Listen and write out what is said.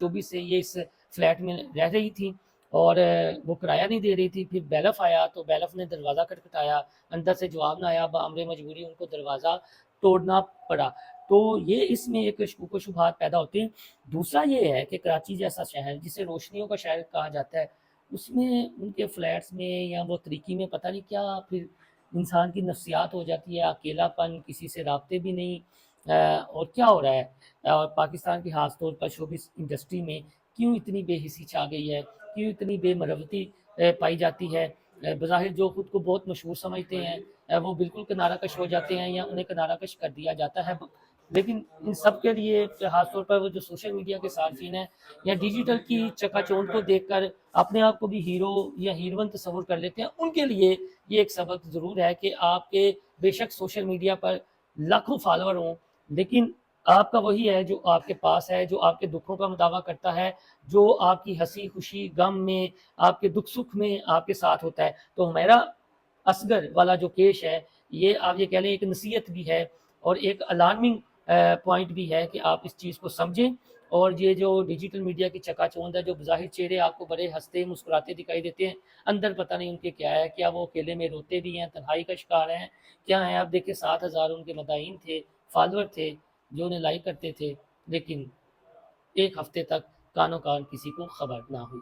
24 سے یہ اس فلیٹ میں رہ رہی تھی اور وہ کرایہ نہیں دے رہی تھی. پھر بیلف آیا تو بیلف نے دروازہ کھٹکھٹایا, اندر سے جواب نہ آیا, بامر مجبوری ان کو دروازہ توڑنا پڑا. تو یہ اس میں ایک شکوک و شبہات پیدا ہوتے ہیں. دوسرا یہ ہے کہ کراچی جیسا شہر جسے روشنیوں کا شہر کہا جاتا ہے, اس میں ان کے فلیٹس میں یا وہ طریقے میں پتہ نہیں کیا پھر انسان کی نفسیات ہو جاتی ہے, اکیلا پن, کسی سے رابطے بھی نہیں, اور کیا ہو رہا ہے. اور پاکستان کی خاص طور پر شوبز انڈسٹری میں کیوں اتنی بے حسی چھا گئی ہے, کیوں اتنی بے مروتی پائی جاتی ہے. بظاہر جو خود کو بہت مشہور سمجھتے ہیں وہ بالکل کنارہ کش ہو جاتے ہیں یا انہیں کنارہ کش کر دیا جاتا ہے. لیکن ان سب کے لیے خاص طور پر وہ جو سوشل میڈیا کے صارفین ہیں یا ڈیجیٹل کی چکا چوند کو دیکھ کر اپنے آپ کو بھی ہیرو یا ہیروئن تصور کر لیتے ہیں, ان کے لیے یہ ایک سبق ضرور ہے کہ آپ کے بے شک سوشل میڈیا پر لاکھوں فالوور ہوں, لیکن آپ کا وہی ہے جو آپ کے پاس ہے, جو آپ کے دکھوں کا مداوع کرتا ہے, جو آپ کی ہنسی خوشی غم میں, آپ کے دکھ سکھ میں آپ کے ساتھ ہوتا ہے. تو ہمیرا اصغر والا جو کیس ہے یہ آپ یہ کہہ لیں ایک نصیحت بھی ہے اور ایک الارمنگ پوائنٹ بھی ہے کہ آپ اس چیز کو سمجھیں. اور یہ جو ڈیجیٹل میڈیا کی چکا چوند ہے, جو بظاہر چہرے آپ کو بڑے ہنستے مسکراتے دکھائی دیتے ہیں, اندر پتہ نہیں ان کے کیا ہے. کیا وہ اکیلے میں روتے بھی ہیں, تنہائی کا شکار ہیں, کیا ہیں. آپ دیکھیں 7,000 ان کے مداحین تھے, فالوور تھے جو انہیں لائک کرتے تھے, لیکن ایک ہفتے تک کانوں کان کسی کو خبر نہ ہوئی.